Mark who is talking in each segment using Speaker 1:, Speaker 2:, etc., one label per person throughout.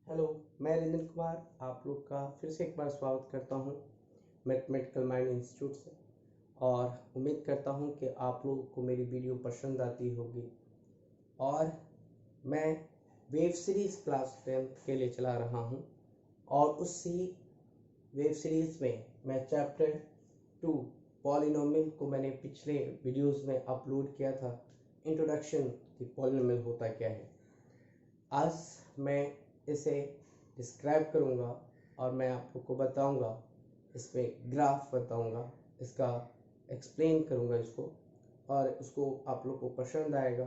Speaker 1: Hello, मैं रंजन कुमार आप लोग का फिर से एक बार स्वागत करता हूँ मैथमेटिकल माइंड इंस्टीट्यूट से। और उम्मीद करता हूँ कि आप लोगों को मेरी वीडियो पसंद आती होगी। और मैं वेब सीरीज़ क्लास 10 के लिए चला रहा हूँ और उसी वेब सीरीज़ में मैं चैप्टर 2 पॉलिनोमियल को मैंने पिछले वीडियोस में अपलोड किया था। इंट्रोडक्शन कि पॉलिनोमियल होता क्या है। आज मैं इसे डिस्क्राइब करूँगा और मैं आप लोग को बताऊँगा, इसमें ग्राफ बताऊँगा, इसका एक्सप्लेन करूँगा इसको, और उसको आप लोग को पसंद आएगा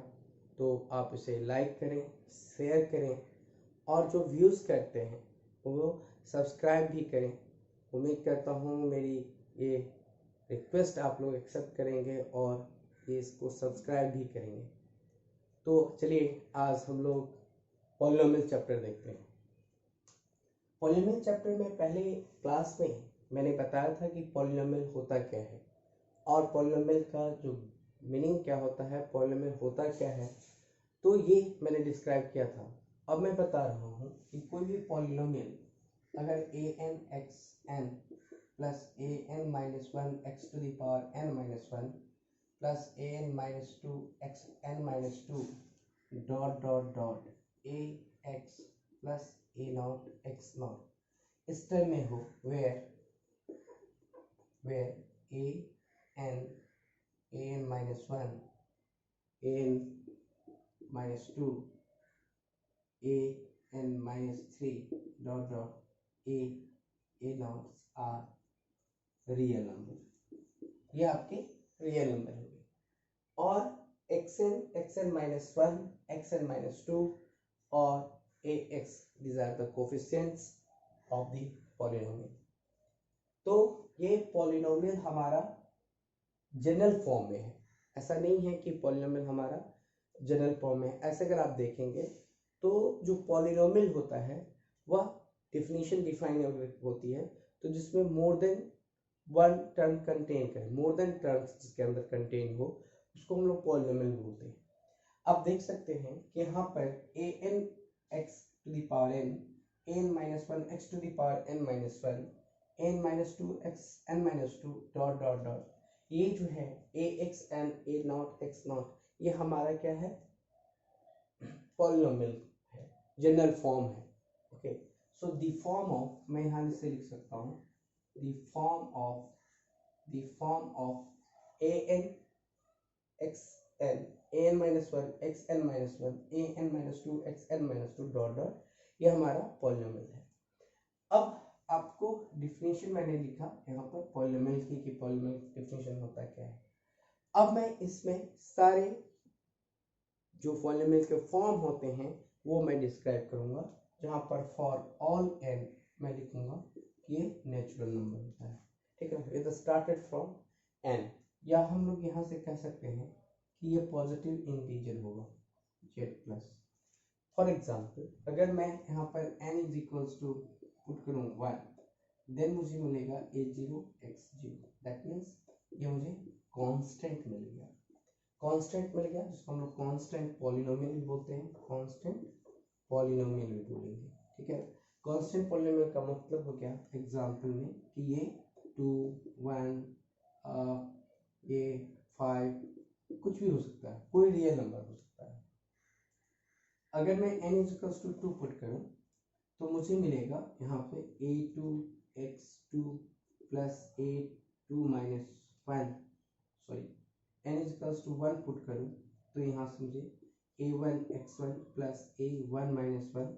Speaker 1: तो आप इसे लाइक करें, शेयर करें और जो व्यूज़ करते हैं वो सब्सक्राइब भी करें। उम्मीद करता हूँ मेरी ये रिक्वेस्ट आप लोग एक्सेप्ट करेंगे और ये इसको सब्सक्राइब भी करेंगे। तो चलिए आज हम लोग पॉलिनोमियल चैप्टर देखते हैं। पॉलिनोमियल चैप्टर में पहले क्लास में मैंने बताया था कि पॉलिनोमियल होता क्या है और पॉलिनोमियल का जो मीनिंग क्या होता है, पॉलिनोमियल होता क्या है, तो ये मैंने डिस्क्राइब किया था। अब मैं बता रहा हूँ कि कोई भी पॉलिनोमियल अगर an(x(n) plus an-1x⁴n-1 plus an-2x(n-2) dot dot dot ax plus a0x0 इस टर्म में हो where an-1 an-2 an-3 dot dot a0 are real number, ये आपके रियल नंबर होंगे। और xn-1 xn-2 और ax, these are the coefficients of the polynomial। तो ये पॉलिनोमियल हमारा जनरल फॉर्म में है। ऐसा नहीं है कि पॉलिनोमियल हमारा जनरल फॉर्म में है। ऐसे अगर आप देखेंगे तो जो पॉलिनोमियल होता है वह डिफिनीशन डिफाइन होती है तो जिसमें more than one term contain करे, मोर देन टर्म्स जिसके अंदर कंटेन हो उसको हम लोग पॉलिनोमियल बोलते हैं। आप देख सकते हैं कि यहाँ पर an(x⁴n), an-1 x⁴n-1, an-2x(n-2) dot dot dot, ये जो है ax and a0x0 ये हमारा क्या है, पॉलिनोमियल है, जनरल फॉर्म है। Okay, so the form of, मैं यहाँ से लिख सकता हूँ the form of an(xn) an-1 xn-1 an-2 xn-2 dot dot, ये हमारा पॉलिनोमियल है। अब आपको डिफिनेशन मैंने लिखा यहाँ पर पॉलिनोमियल की कि पॉलिनोमियल डिफिनेशन होता क्या है। अब मैं इसमें सारे जो पॉलिनोमियल के फॉर्म होते हैं वो मैं डिस्क्राइब करूँगा, जहाँ पर फॉर ऑल n मैं लिखूँगा कि ये नेचुरल नंबर होता है। ठीक है, विद स्टार्टेड फ्रॉम n, या हम लोग यहाँ से कह सकते हैं कि ये पॉजिटिव इंटीजर होगा z प्लस। फॉर एग्जाम्पल अगर मैं यहाँ पर n is equals to put करूँ 1, देन मुझे मिलेगा a0 x0, दैट मीन्स ये मुझे कांस्टेंट मिल गया, जिसको हम लोग कांस्टेंट पॉलिनोमियल भी बोलते हैं, कांस्टेंट पॉलिनोमियल भी बोलेंगे। ठीक है, कांस्टेंट पॉलिनोमियल का मतलब हो गया एग्जाम्पल में कि ये 2 1 ये 5 कुछ भी हो सकता है, कोई रियल नंबर हो सकता है। अगर मैं n = 2 पुट करूं तो मुझे मिलेगा यहाँ पे a2x2 plus a2 minus 1, sorry n = 1 put करूं तो यहाँ से मुझे a1x1 plus a1 minus 1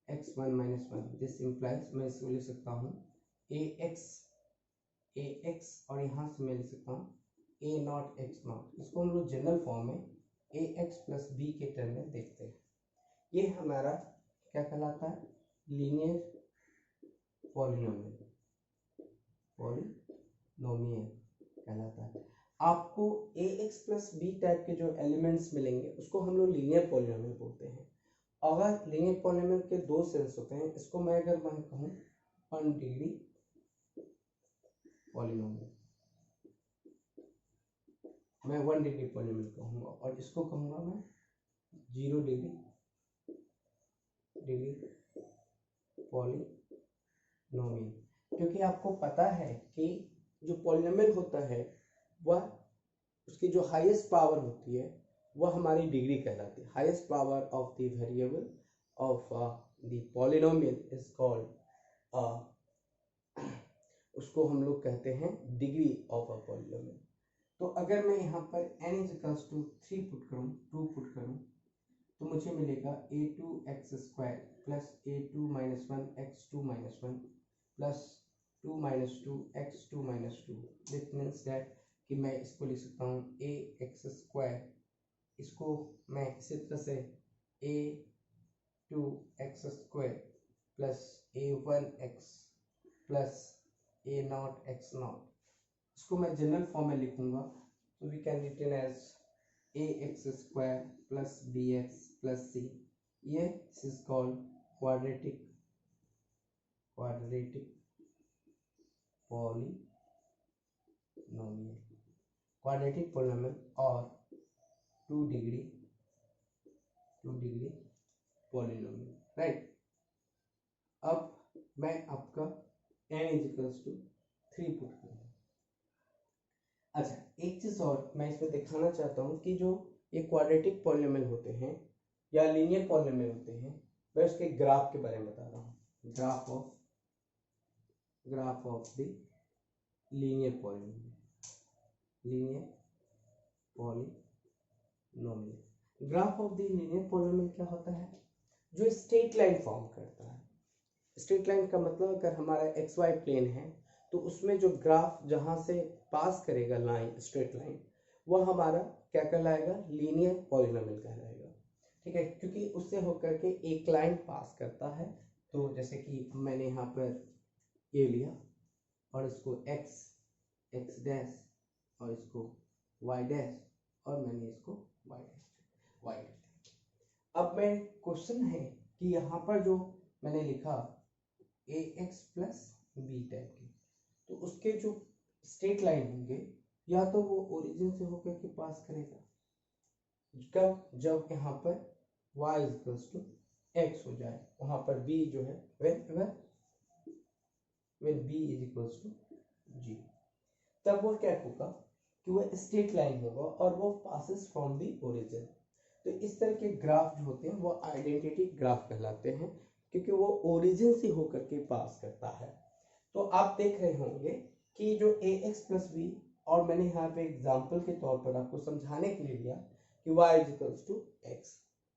Speaker 1: x1 minus 1, this implies मैं इसको लिख सकता हूँ ax और यहाँ से मैं लिख सकता हूँ a0x0। इसको हम लोग जनरल फॉर्म में ax प्लस b के टर्म में देखते हैं। ये हमारा क्या कहलाता है, लीनियर पॉलिनोमियल कहलाता है। आपको ax प्लस b टाइप के जो एलिमेंट्स मिलेंगे उसको हम लोग लीनियर पॉलिनोमियल बोलते हैं। अगर लीनियर पॉलिनोमियल के दो सेंस होते हैं, इसको मैं अगर मैं कहूँ 1 डिग्री पॉलिनोमियल, मैं 1 डिग्री पॉलिनोमियल कहूँगा, और इसको कहूँगा मैं 0 डिग्री पॉलिनोमियल, क्योंकि आपको पता है कि जो पॉलिनोमियल होता है वह उसकी जो हाईएस्ट पावर होती है वह हमारी डिग्री कहलाती है। Highest power of the variable of the polynomial is called, उसको हम लोग कहते हैं डिग्री ऑफ अ पॉलिनोमियल। तो अगर मैं यहाँ पर n इक्वल्स टू 3 पुट करूँ, 2 पुट करूँ, तो मुझे मिलेगा a2x² plus a2 minus 1 x2 minus 1 plus 2 minus 2 x2 minus 2। This means that कि मैं इसको लिख सकता हूँ ax², इसको मैं इसी तरह से a2x² plus a1x plus a0x0, इसको मैं जनरल फॉर्म में लिखूंगा। तो we can written as ax² plus bx plus c। ये this is called quadratic polynomial और टू डिग्री पॉलिनोमियल, राइट। अब मैं आपका n इक्वल्स टू 3 पुट करूंगा। अच्छा, एक चीज और मैं इसमें दिखाना चाहता हूँ कि जो ये क्वाड्रेटिक पॉलिनोमियल होते हैं या लीनियर पॉलिनोमियल होते हैं, मैं उसके ग्राफ के बारे में बता रहा हूँ। Graph of the linear polynomial graph of the linear polynomial क्या होता है? जो स्ट्रेट लाइन फॉर्म करता है। स्ट्रेट लाइन का मतलब अगर हमारा XY प्लेन है तो उसमें जो ग्राफ जहां से पास करेगा लाइन, स्ट्रेट लाइन, वह हमारा क्या कहलाएगा? लीनियर पॉलिनोमियल कहलाएगा। ठीक है, क्योंकि उससे होकर के एक लाइन पास करता है। तो जैसे कि मैंने यहाँ पर ये लिया और इसको x डैश और इसको y डैश और मैंने इसको y डैश। अब मैं क्वेश्चन है कि यहाँ पर जो मैंने लिखा ax प्लस b टाइप की, तो उसके जो स्ट्रेट लाइन होंगे या तो वो ओरिजिन से होकर के पास करेगा, कब? जब यहाँ पर y इक्वल्स टू x हो जाए, वहां पर b जो है when b is equals to 0, तब वो क्या होगा कि वो स्ट्रेट लाइन होगा और वो पासेस फ्रॉम द ओरिजिन। तो इस तरह के ग्राफ जो होते हैं वो आइडेंटिटी ग्राफ कहलाते हैं, क्योंकि वो ओरिजिन से होकर के पास करता है। तो आप देख रहे होंगे कि जो ax प्लस b, और मैंने यहाँ पे एग्जाम्पल के तौर पर आपको समझाने के लिए दिया कि y is equals to x,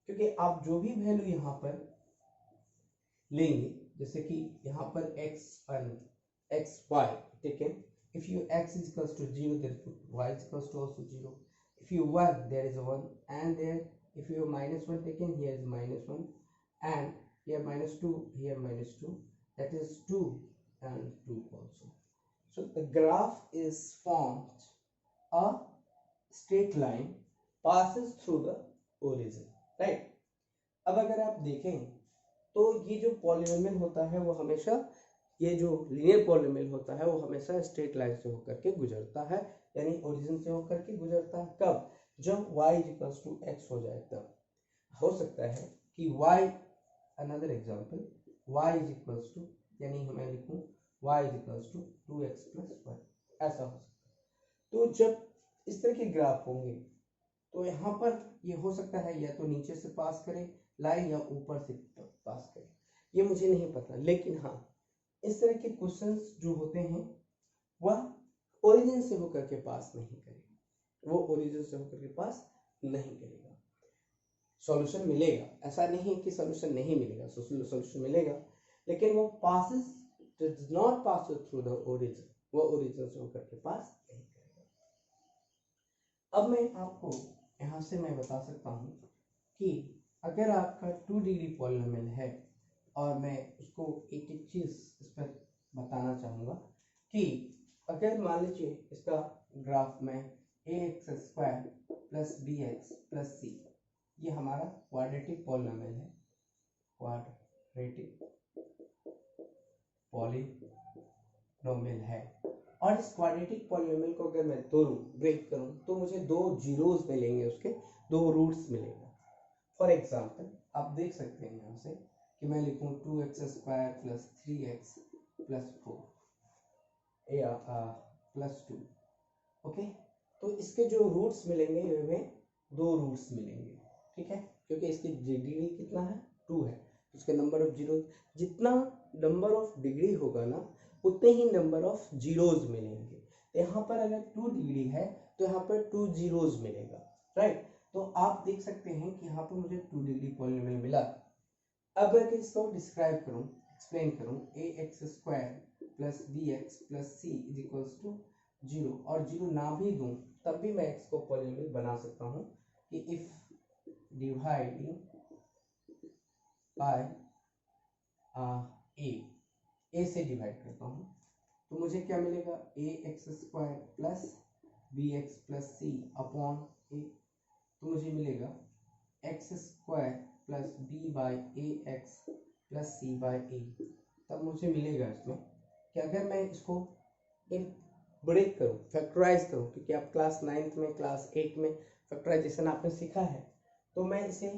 Speaker 1: क्योंकि आप जो भी वैल्यू यहाँ पर लेंगे, जैसे कि यहाँ पर x y taken, if you x is equals to 0 then put y is equals to also 0, if you 1 there is a 1, and there if you minus 1 taken, here is minus 1, and here minus 2, here minus 2, that is 2 and 2 also. So the graph is formed, a straight line passes through the origin, right? अब अगर आप देखें तो ये जो polynomial होता है वो हमेशा, ये जो लीनियर पॉलिनोमियल होता है वो हमेशा स्ट्रेट लाइन से होकर के गुजरता है, यानी ओरिजिन से होकर के गुजरता है। कब? जब y इक्वल्स टू x हो जाए तब। हो सकता है कि y, another example, y is equals to, यानी मैं लिखूं y is equals to 2x plus 1, ऐसा हो सकता है। तो जब इस तरह के ग्राफ होंगे तो यहाँ पर ये हो सकता है या तो नीचे से पास करे लाइन या ऊपर से पास करे, ये मुझे नहीं पता, लेकिन हाँ इस तरह के क्वेश्चंस जो होते हैं वह ओरिजिन से होकर के पास नहीं करेगा, वो ओरिजिन से होकर के पास नहीं करेगा। सॉल्यूशन मिलेगा, ऐसा नहीं है कि सॉल्यूशन नहीं मिलेगा, सॉल्यूशन मिलेगा, लेकिन वो passes does not pass through the origin, वो ओरिजिन से होकर के पास नहीं करेगा। अब मैं आपको यहाँ से मैं बता सकता हूँ कि अगर आपका 2 डिग्री पॉलिनोमियल है, और मैं उसको एक एक चीज इस पर बताना चाहूँगा कि अगर मान लीजिए इसका ग्राफ में ax² plus bx plus c, ये हमारा क्वाड्रेटिक पॉलिनोमियल है, क्वाड्रेटिक पॉलिनोमियल है, और इस क्वाड्रेटिक पॉलिनोमियल को अगर मैं तोड़ूं, ब्रेक करूं, तो मुझे 2 जीरोस मिलेंगे, उसके 2 रूट्स मिलेंगे। फॉर एग्जाम्पल आप देख सकते हैं यहाँ से कि मैं लिखूँ 2x² प्लस 3x प्लस 4 या प्लस 2। ओके, तो इसके जो रूट्स मिलेंगे हमें 2 रूट्स मिलेंगे, ठीक है, क्योंकि इसकी डिग्री कितना है 2 है, उसके नंबर ऑफ जीरो, जितना नंबर ऑफ डिग्री होगा ना उतने ही नंबर ऑफ जीरोज मिलेंगे। तो यहाँ पर अगर 2 डिग्री है तो यहाँ पर 2 जीरोज मिलेगा, राइट। तो आप देख सकते हैं कि यहाँ पर मुझे 2 डिग्री पॉलिनोमियल मिला। अब मैं इसको डिस्क्राइब करूँ, एक्सप्लेन करूँ, ax² plus bx plus c is equals to 0, और 0 ना भी दूं तब भी मैं इसको पॉलिनोमियल बना सकता हूँ कि इफ डिवाइडिंग बाय a से डिवाइड करता हूँ तो मुझे क्या मिलेगा, ax² plus bx plus c upon a, तो मुझे मिलेगा x² plus b by ax plus c by a। तब मुझे मिलेगा इसमें कि अगर मैं इसको ब्रेक करूँ, फैक्टराइज करूँ, क्योंकि आप क्लास 9th में क्लास 8 में फैक्टराइजेशन आपने सीखा है, तो मैं इसे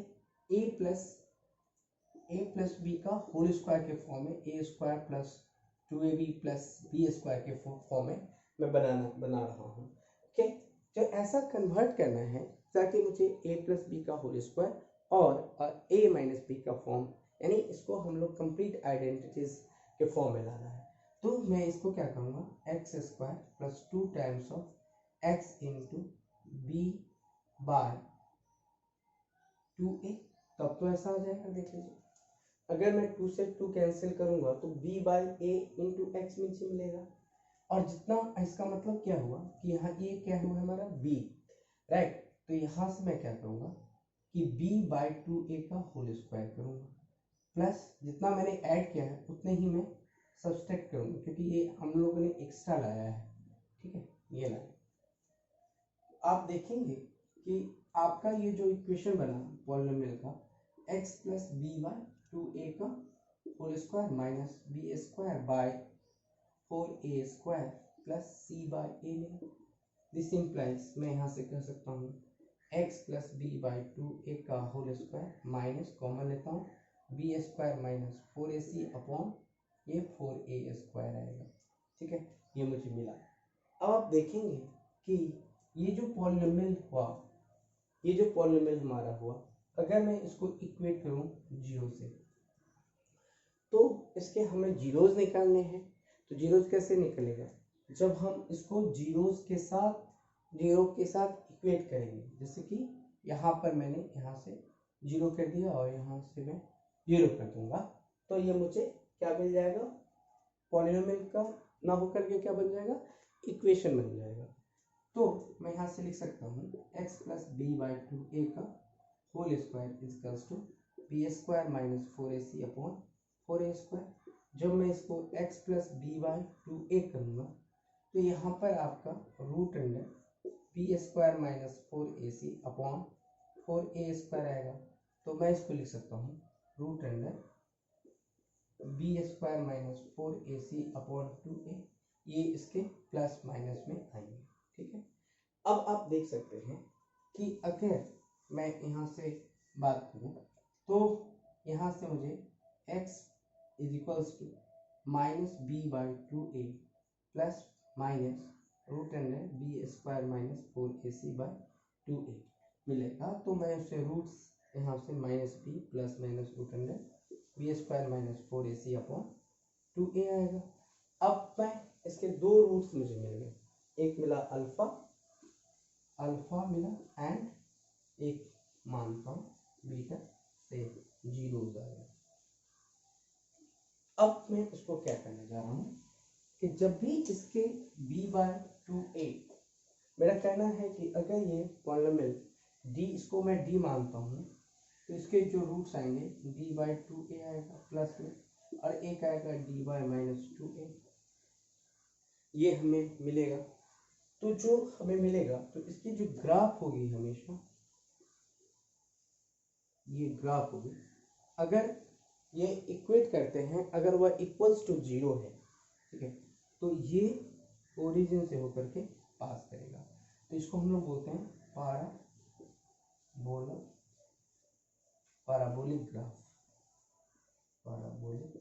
Speaker 1: a प्लस बी का होल स्क्वायर के फॉर्म में a² plus 2ab plus b² के फॉर्म में मैं बना रहा हूँ। ओके, तो ऐसा कन्वर्ट करना है ताकि मुझे a प्लस बी का होल स्क्वायर और a माइनस बी का फॉर्म, यानी इसको हम लोग कंप्लीट आइडेंटिटीज के फॉर्म में लाना है। तो मैं इसको क्या करूँगा, x² plus 2 times of x into b by 2a, तब तो ऐसा हो जाएगा, देख लीजिए। अगर मैं 2 से 2 कैंसिल करूंगा तो b by a into x नीचे मिलेगा, और जितना इसका मतलब क्या हुआ कि यहाँ ये क्या हुआ हमारा b, राइट। तो यहाँ से मैं क्या करूँगा कि b बाई 2a का होल स्क्वायर करूँगा, प्लस जितना मैंने ऐड किया है उतने ही मैं सब्सट्रैक्ट करूँगा, क्योंकि ये हम लोगों ने एक्स्ट्रा लाया है, ठीक है, ये लाया। आप देखेंगे कि आपका ये जो इक्वेशन बना पॉलिनोमियल का x plus B by 2a का whole square minus b² by 4a² plus c by a मिला। दिस इंप्लाइज, मैं यहाँ से कह सकता हूँ x plus B by 2a का होल स्क्वायर माइनस कॉमन लेता हूँ b² माइनस 4ac अपॉन ये 4a² आएगा, ठीक है, ये मुझे मिला। अब आप देखेंगे कि ये जो पॉलिनोमियल हुआ, ये जो पॉलिनोमियल हमारा हुआ, अगर मैं इसको इक्वेट करूं 0 से, तो इसके हमें जीरोस निकालने हैं। तो जीरोस कैसे निकलेगा, जब हम इसको जीरोस के साथ इक्वेट करेंगे। जैसे कि यहाँ पर मैंने यहाँ से 0 कर दिया और यहाँ से मैं 0 कर दूंगा, तो ये मुझे क्या मिल जाएगा, पॉलिनोमियल का ना होकर के क्या बन जाएगा, इक्वेशन बन जाएगा। तो मैं यहाँ से लिख सकता हूँ x plus B by 2a का whole square is equals to b² minus 4ac upon 4a²। जब मैं इसको x plus B by 2a करूँगा तो यहाँ पर आपका root under b² minus 4ac upon 4a² आएगा। तो मैं इसको लिख सकता हूँ root under b² minus 4ac upon 2a, ये इसके प्लस माइनस में आएंगे, ठीक है। अब आप देख सकते हैं कि अगर मैं यहाँ से बात करूँ तो यहाँ से मुझे x is equals to minus b by 2a plus minus root under b² minus 4ac by 2a मिलेगा। तो मैं उसे रूट्स यहाँ से minus b plus minus root under b² minus 4ac upon 2a आएगा। अब मैं इसके 2 रूट्स मुझे मिल गए, एक मिला अल्फा मिला एंड एक मानता हूँ बीटा से 0 आ गया। अब मैं इसको क्या करने जा रहा हूँ कि जब भी इसके b बाय 2a, मेरा कहना है कि अगर ये पॉलिनोमियल d, इसको मैं d मानता हूँ, तो इसके जो रूट्स आएंगे d बाई 2a आएगा प्लस में, और एक आएगा d बाय माइनस 2a, ये हमें मिलेगा। तो जो हमें मिलेगा तो इसकी जो ग्राफ होगी हमेशा ये ग्राफ होगी, अगर ये इक्वेट करते हैं, अगर वह इक्वल्स टू 0 है, ठीक है, तो ये ओरिजिन से होकर के पास करेगा। तो इसको हम लोग बोलते हैं पैराबोलिक ग्राफ। पैराबोलिक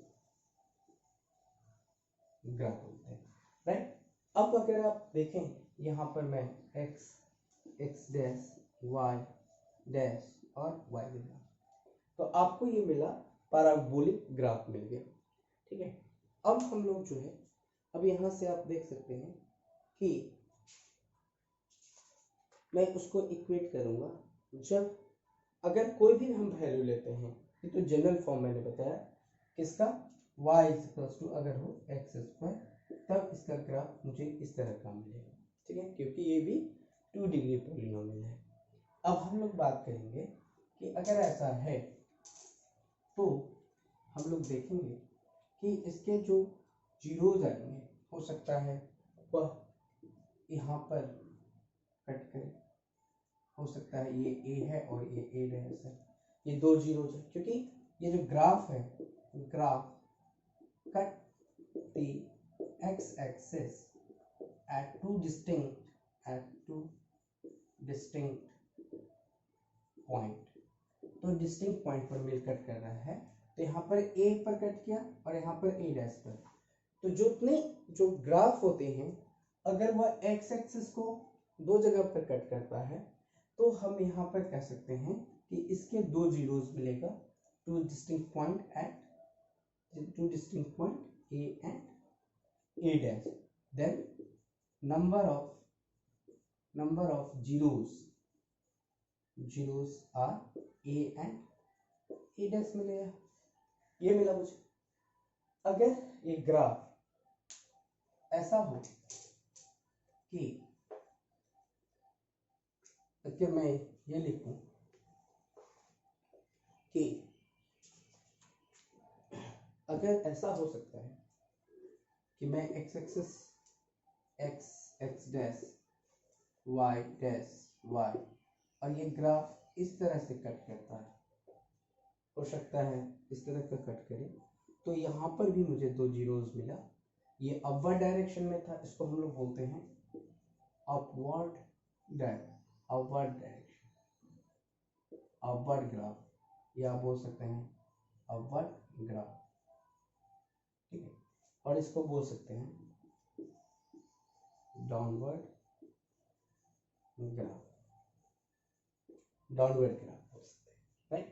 Speaker 1: ग्राफ बोलते हैं, राइट। अब अगर आप देखें यहाँ पर मैं एक्स डैश वाई डैश और वाई लिखा, तो आपको ये मिला पैराबोलिक ग्राफ मिल गया, ठीक है। अब हम लोग जो है, अब यहाँ से आप देख सकते हैं कि मैं उसको इक्वेट करूंगा। जब अगर कोई भी हम वैल्यू लेते हैं, ये तो जनरल फॉर्म मैंने बताया किसका, y इक्वल्स टू अगर हो एक्स स्क्वायर, तब इसका ग्राफ मुझे इस तरह का मिलेगा, ठीक है, क्योंकि ये भी 2 डिग्री पॉलिनोमियल है। अब हम लोग बात करेंगे कि अगर ऐसा है तो हम लोग देखेंगे कि इसके जो जीरोज आएंगे, हो सकता है वह यहाँ पर कट करें, हो सकता है ये ए है और ये ए डैश है, ये दो जीरोज है, क्योंकि ये जो ग्राफ है, graph cut the x axis at two distinct point, तो डिस्टिंक्ट पॉइंट पर मिल कट कर रहा है। तो यहाँ पर ए पर कट किया और यहाँ पर ए डैश पर, तो जो ग्राफ होते हैं, अगर वह एक्स एक्सिस को दो जगह पर कट करता है, तो हम यहाँ पर कह सकते हैं कि इसके दो जीरोज मिलेगा, two distinct point A and A dash, then number of zeros are a and a dash मिलेगा, ये मिला मुझे। अगर ये ग्राफ ऐसा हो कि अगर मैं ये लिखूं कि अगर ऐसा हो सकता है कि मैं X axis X dash Y dash Y, और ये ग्राफ इस तरह से कट करता है, हो सकता है इस तरह का कट करे, तो यहाँ पर भी मुझे दो जीरोज मिला। ये अपवर्ड डायरेक्शन में था, इसको हम लोग बोलते हैं अपवर्ड डायरेक्शन, अपवर्ड ग्राफ, या आप बोल सकते हैं अपवर्ड ग्राफ, ठीक है। और इसको बोल सकते हैं डाउनवर्ड ग्राफ हो सकते हैं, राइट।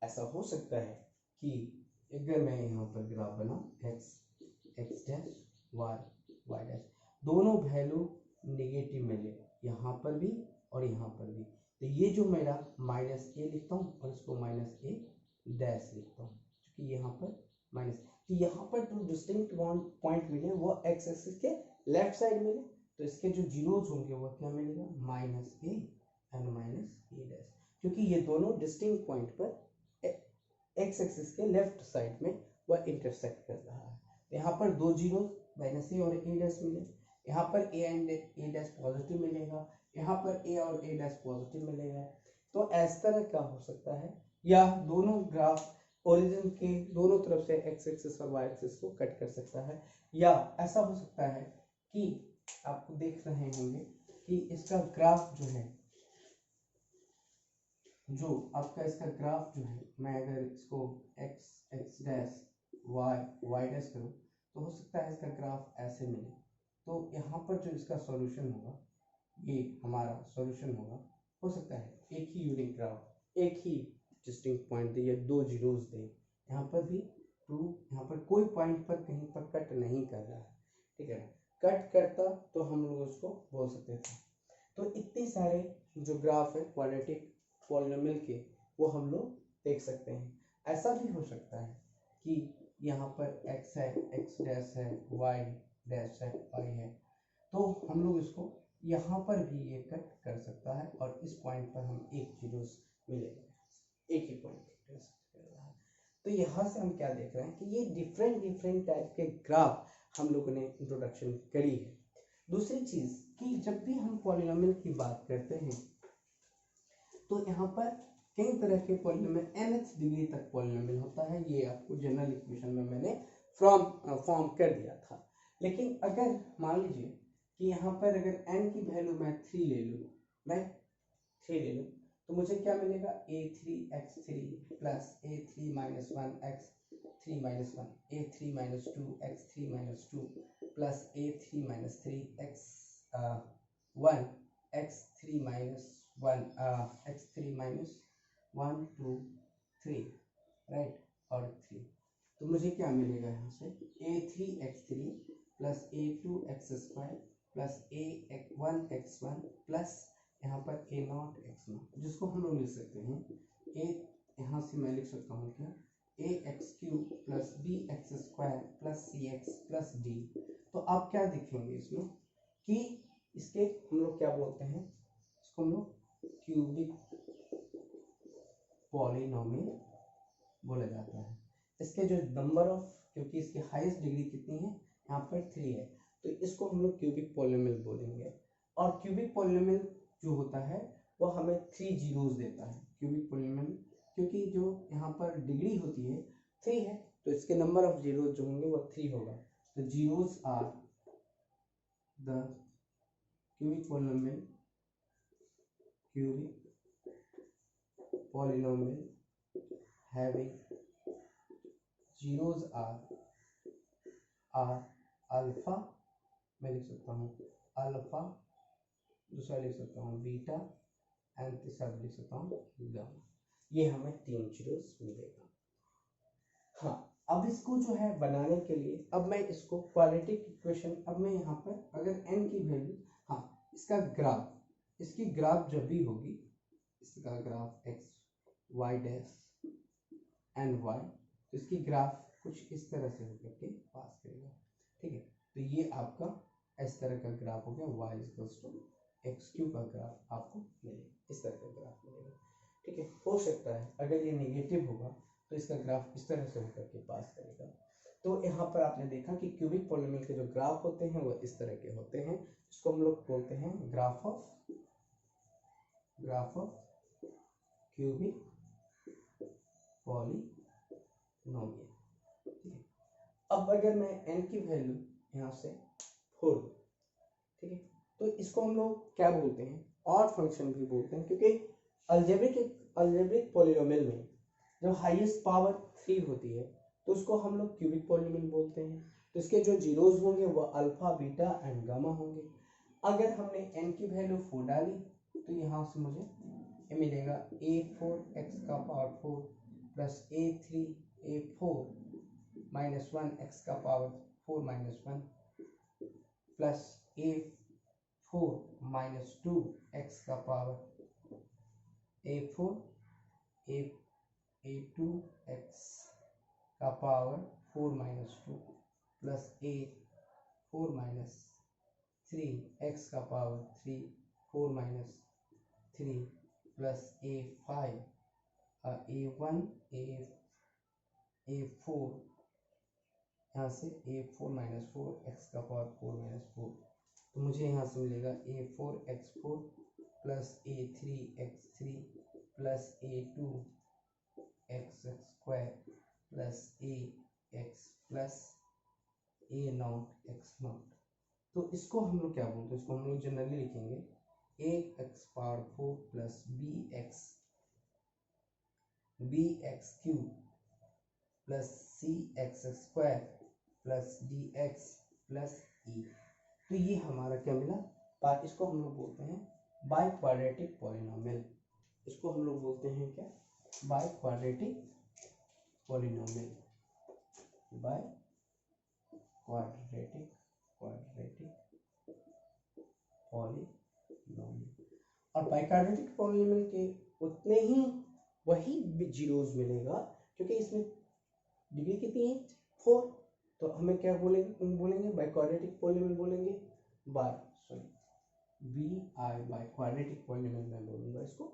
Speaker 1: ऐसा हो सकता है कि अगर मैं यहाँ पर ग्राफ बना एक्स डैश वाई डैश, दोनों वैल्यू नेगेटिव मिले, यहाँ पर भी और यहाँ पर भी, तो ये जो मेरा माइनस ए लिखता हूँ और इसको माइनस ए डैश लिखता हूँ, क्योंकि यहाँ पर माइनस, तो यहाँ पर जो डिस्टिंक्ट पॉइंट मिले वो एक्स एक्सिस के लेफ्ट साइड मिले, तो इसके जो जीरोज होंगे वो क्या मिलेगा, minus A and minus A dash, क्योंकि ये दोनों डिस्टिंक्ट पॉइंट पर एक्स एक्सिस के लेफ्ट साइड में वह इंटरसेक्ट कर रहा है। यहाँ पर दो जीरोज माइनस ए और ए डैश मिले, यहाँ पर ए एंड ए डैश पॉजिटिव मिलेगा, यहाँ पर ए और ए डैश पॉजिटिव मिलेगा। तो इस तरह का हो सकता है, या दोनों ग्राफ ओरिजिन के दोनों तरफ से एक्स एक्सिस और वाई एक्सिस को कट कर सकता है, या ऐसा हो सकता है कि आपको देख रहे होंगे कि इसका ग्राफ जो है, जो आपका इसका ग्राफ जो है, मैं अगर इसको एक्स डैश वाई डैश करूँ, तो हो सकता है इसका ग्राफ ऐसे मिले। तो यहाँ पर जो इसका सॉल्यूशन होगा, ये हमारा सॉल्यूशन होगा, हो सकता है एक ही यूनिक ग्राफ, एक ही डिस्टिंक्ट पॉइंट दे या दो जीरोज दे, यहाँ पर भी टू, यहाँ पर कोई पॉइंट पर कहीं पर कट नहीं कर रहा है, ठीक है। कट करता तो हम लोग उसको बोल सकते थे। तो इतने सारे जो ग्राफ है क्वाड्रेटिक पॉलिनोमियल के, वो हम लोग देख सकते हैं। ऐसा भी हो सकता है कि यहाँ पर x है, x डैश है, y डैश है, y है, तो हम लोग इसको यहाँ पर भी ये कट कर सकता है, और इस पॉइंट पर हम एक जीरोस मिलेगा, एक ही पॉइंट कर रहा है। तो यहाँ से हम क्या देख रहे हैं कि ये डिफरेंट टाइप के ग्राफ हम लोगों ने इंट्रोडक्शन करी है। दूसरी चीज कि जब भी हम पॉलिनोमियल की बात करते हैं, तो यहाँ पर कई तरह के पॉलिनोमियल nth डिग्री तक पॉलिनोमियल होता है, ये आपको जनरल इक्वेशन में मैंने फॉर्म कर दिया था। लेकिन अगर मान लीजिए कि यहाँ पर अगर n की वैल्यू मैं 3 ले लूँ, राइट, 3 ले लूँ, तो मुझे क्या मिलेगा, a3 x3 plus a3 minus 1 x 3 minus 1 a3 minus 2 x3 minus 2 plus a3 minus 3 1 x3 minus 1 x3 minus 1 2 3 right और 3। तो मुझे क्या मिलेगा यहाँ से a3x3 plus a2x2 plus a1x1 plus यहाँ पर a0x0, जिसको हम लोग लिख सकते हैं यहाँ से मैं लिख सकता हूँ क्या ax³ plus bx² plus cx plus d। तो आप क्या देखेंगे इसमें कि इसके हम लोग क्या बोलते हैं, इसको हम लोग क्यूबिक पॉलिनोमियल बोला जाता है। इसके जो नंबर ऑफ, क्योंकि इसकी हाईएस्ट डिग्री कितनी है यहाँ पर 3 है, तो इसको हम लोग क्यूबिक पॉलिनोमियल बोलेंगे। और क्यूबिक पॉलिनोमियल जो होता है वो हमें 3 जीरोस देता है क्यूबिक पॉलिनोमियल, क्योंकि जो यहाँ पर डिग्री होती है 3 है, तो इसके नंबर ऑफ जीरोस जो होंगे वो 3 होगा। तो zeros are the cubic polynomial having zeros are alpha, मैं लिख सकता हूँ अल्फा, दूसरा लिख सकता हूँ बीटा एंड तीसरा लिख सकता हूँ गामा। ये हमें 3 जीरोस मिलेगा। हाँ, अब इसको जो है बनाने के लिए अब मैं इसको क्वाड्रेटिक इक्वेशन, अब मैं यहाँ पर अगर n की वैल्यू, हाँ इसका ग्राफ, इसकी ग्राफ जब भी होगी, इसका graph x y dash and y, तो इसकी ग्राफ कुछ इस तरह से होकर के पास करेगा। ठीक है, तो ये आपका इस तरह का ग्राफ हो गया, y इक्वल्स टू x³ का ग्राफ आपको मिलेगा, इस तरह का ग्राफ मिलेगा। ठीक है, हो सकता है अगर ये नेगेटिव होगा तो इसका ग्राफ इस तरह से होकर के पास करेगा। तो यहाँ पर आपने देखा कि क्यूबिक पॉलिनोमियल के जो ग्राफ होते हैं वो इस तरह के होते हैं, इसको हम लोग बोलते हैं ग्राफ ऑफ क्यूबिक पॉलिनोमियल। ठीक है, अब अगर मैं n की वैल्यू यहाँ से 4, ठीक है, तो इसको हम लोग क्या बोलते हैं, ऑड फंक्शन भी बोलते हैं, क्योंकि अलजेब्रिक पॉलिनोमियल में जब हाईएस्ट पावर 3 होती है तो उसको हम लोग क्यूबिक पॉलिनोमियल बोलते हैं। तो इसके जो जीरोस होंगे वो अल्फा बीटा एंड गामा होंगे। अगर हमने n की वैल्यू 4 डाली तो यहाँ से मुझे ये मिलेगा a4x का power 4 plus a4 minus 1x का power 4 minus 1 plus a4 minus 2x का पावर a2x का power 4 minus 2 plus a4 minus 3x का power 4 minus 3 plus a1 a4 यहाँ से a4 माइनस 4x का पावर 4 माइनस 4, तो मुझे यहाँ से मिलेगा a4x4 plus a3x3 plus a2x2 plus ax plus a0x0। तो इसको हम लोग क्या बोलते हैं, इसको हम लोग जनरली लिखेंगे ax power 4 plus bx³ plus cx² plus dx plus e। तो ये हमारा क्या मिला, इसको हम लोग बोलते हैं बाई क्वाड्रेटिक पॉलिनोमियल। इसको हम लोग बोलते हैं क्या, by quadratic polynomial, by quadratic polynomial. और बाई क्वाड्रेटिक पॉलिनोमियल के उतने ही वही जीरोस मिलेगा, क्योंकि इसमें डिग्री कितनी है 4, तो हमें क्या बोलेंगे बाई क्वाड्रेटिक पॉलिनोमियल बोलेंगे, बाई क्वाड्रेटिक पॉलिनोमियल मैं बोलूँगा इसको।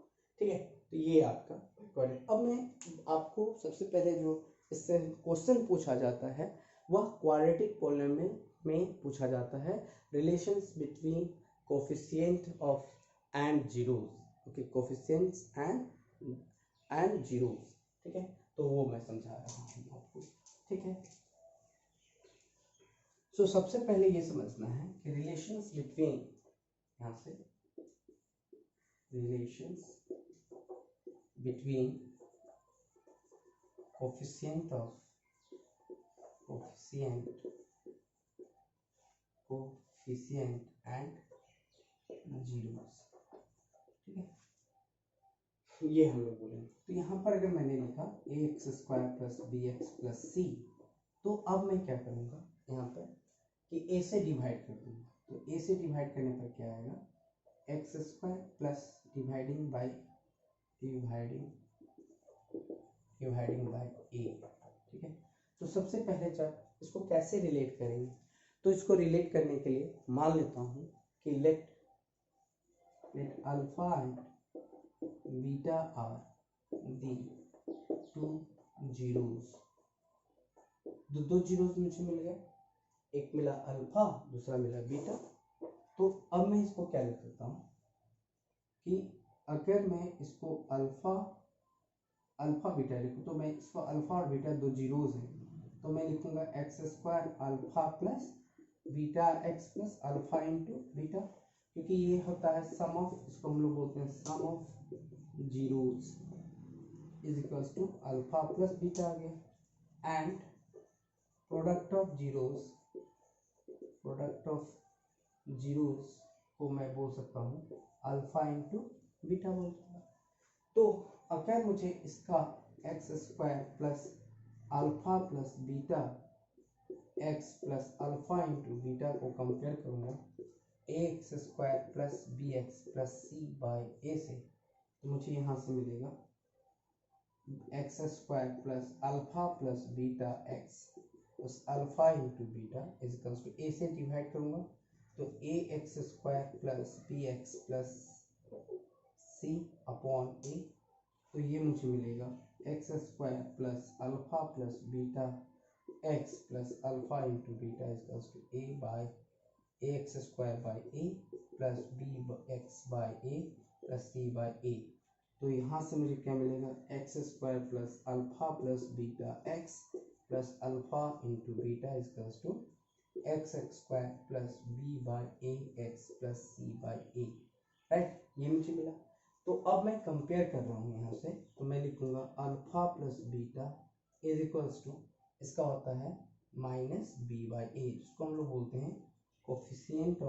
Speaker 1: ठीक है, तो ये आपका क्वाड्रेटिक। अब मैं आपको सबसे पहले जो इससे क्वेश्चन पूछा जाता है वह क्वाड्रेटिक पॉलिनोमियल में पूछा जाता है, relations between coefficient of and zeros. Okay, coefficients and zeros. ठीक है, तो वो मैं समझा रहा हूँ आपको। ठीक है, सो सबसे पहले ये समझना है कि रिलेशंस बिटवीन, यहाँ से relations between coefficient of coefficient and zeros, ठीक है, ये हम लोग बोलेंगे। तो यहाँ पर अगर मैंने लिखा ax² plus bx plus c, तो अब मैं क्या करूँगा यहाँ पर कि a से डिवाइड कर दूँगा। तो a से डिवाइड करने पर क्या आएगा, x² plus dividing by a, ठीक है। तो सबसे पहले जब इसको कैसे रिलेट करेंगे, तो इसको रिलेट करने के लिए मान लेता हूँ कि let alpha and beta are the two zeros. दो जीरोस मुझे मिल गए, एक मिला अल्फा, दूसरा मिला बीटा। तो अब मैं इसको क्या लिख सकता हूँ कि अगर मैं इसको अल्फा बीटा लिखूँ, तो मैं इसको अल्फा और बीटा दो जीरोस हैं, तो मैं लिखूंगा x² alpha plus beta x plus alpha into beta, क्योंकि ये होता है सम ऑफ, इसको हम लोग बोलते हैं sum of zeros is equals to alpha plus beta आ गया, एंड प्रोडक्ट ऑफ जीरोस को मैं बोल सकता हूँ अल्फा इंटू बीटा बोल सकता हूँ। तो अगर मुझे इसका x² plus alpha plus beta x plus alpha into beta को कंपेयर करूँगा ax² plus bx plus c by a से, तो मुझे यहाँ से मिलेगा x² plus alpha plus beta x plus alpha into beta is equals to a से divide करूँगा, तो ax² plus bx plus c upon a, तो ये मुझे मिलेगा x² plus alpha plus beta x plus alpha into beta is equals to a by ax² by a plus bx by a plus c by a। तो यहाँ से मुझे क्या मिलेगा, x² plus alpha plus beta x plus alpha into beta is equals to x² plus b by a x plus c by a, right, ये मुझे मिला। तो अब मैं कंपेयर कर रहा हूँ यहाँ से, तो मैं लिखूंगा alpha plus beta is equals to, इसका होता है माइनस b बाय a, जिसको हम लोग बोलते हैं coefficient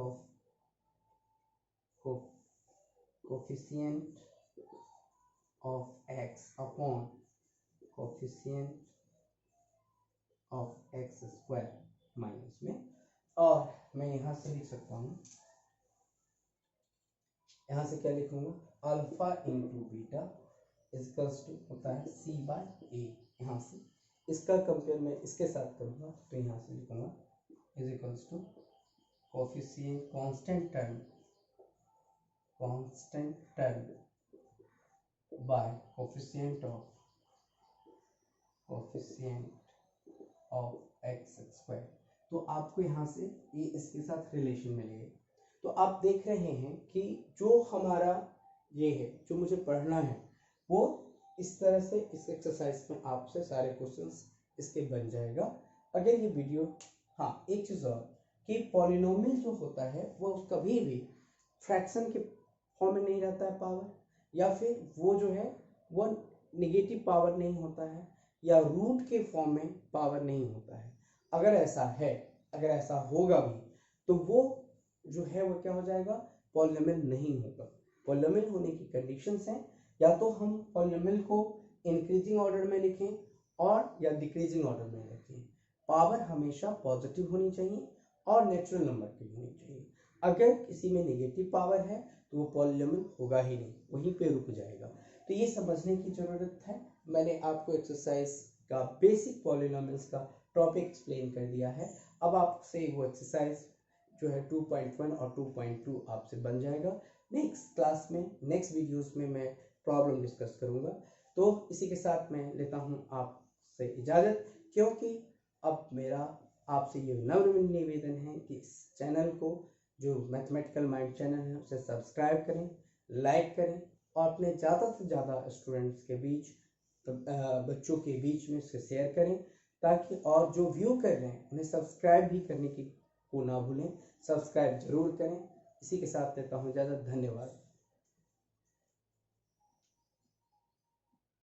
Speaker 1: of x upon coefficient of x² minus में, और मैं यहाँ से लिख सकता हूँ, यहाँ से क्या लिखूंगा, alpha into beta equals to होता है c बाय a। यहाँ से इसका कंपेयर मैं इसके साथ करूँगा, तो यहाँ से लिखूंगा is equals to coefficient constant term by coefficient of x²। तो आपको यहाँ से ये इसके साथ रिलेशन मिलेगा। तो आप देख रहे हैं कि जो हमारा ये है, जो मुझे पढ़ना है, वो इस तरह से इस एक्सरसाइज में आपसे सारे क्वेश्चंस इसके बन जाएगा। अगर ये वीडियो, हाँ एक चीज़ और कि पॉलिनोमियल जो होता है वो कभी भी फ्रैक्शन के फॉर्म में नहीं रहता है पावर, या फिर वो जो है वो नेगेटिव पावर नहीं होता है, या रूट के फॉर्म में पावर नहीं होता है। अगर ऐसा है, अगर ऐसा होगा भी, तो वो जो है वो क्या हो जाएगा, पॉलिनोमियल नहीं होगा। पॉलिनोमियल होने की कंडीशंस हैं, या तो हम पॉलिनोमियल को इंक्रीजिंग ऑर्डर में लिखें और या डिक्रीजिंग ऑर्डर में लिखें। पावर हमेशा पॉजिटिव होनी चाहिए और नेचुरल नंबर की होनी चाहिए। अगर किसी में नेगेटिव पावर है तो वो पॉलिनोमियल होगा ही नहीं, वहीं पे रुक जाएगा। तो ये समझने की ज़रूरत है। मैंने आपको एक्सरसाइज का बेसिक पॉलिनोमियल्स का टॉपिक एक्सप्लेन कर दिया है। अब आपसे वो एक्सरसाइज जो है 2.1 और 2.2 आपसे बन जाएगा। नेक्स्ट क्लास में, नेक्स्ट वीडियोस में मैं प्रॉब्लम डिस्कस करूँगा। तो इसी के साथ मैं लेता हूँ आपसे इजाज़त, क्योंकि अब मेरा आपसे ये नम्र निवेदन है कि इस चैनल को, जो मैथमेटिकल माइंड चैनल है, उसे सब्सक्राइब करें, लाइक करें और अपने ज़्यादा से ज़्यादा स्टूडेंट्स के बीच, बच्चों के बीच में इसे शेयर करें, ताकि और जो व्यू कर रहे हैं उन्हें सब्सक्राइब भी करने की को ना भूलें। सब्सक्राइब जरूर करें। इसी के साथ लेता हूँ इजाज़त। धन्यवाद।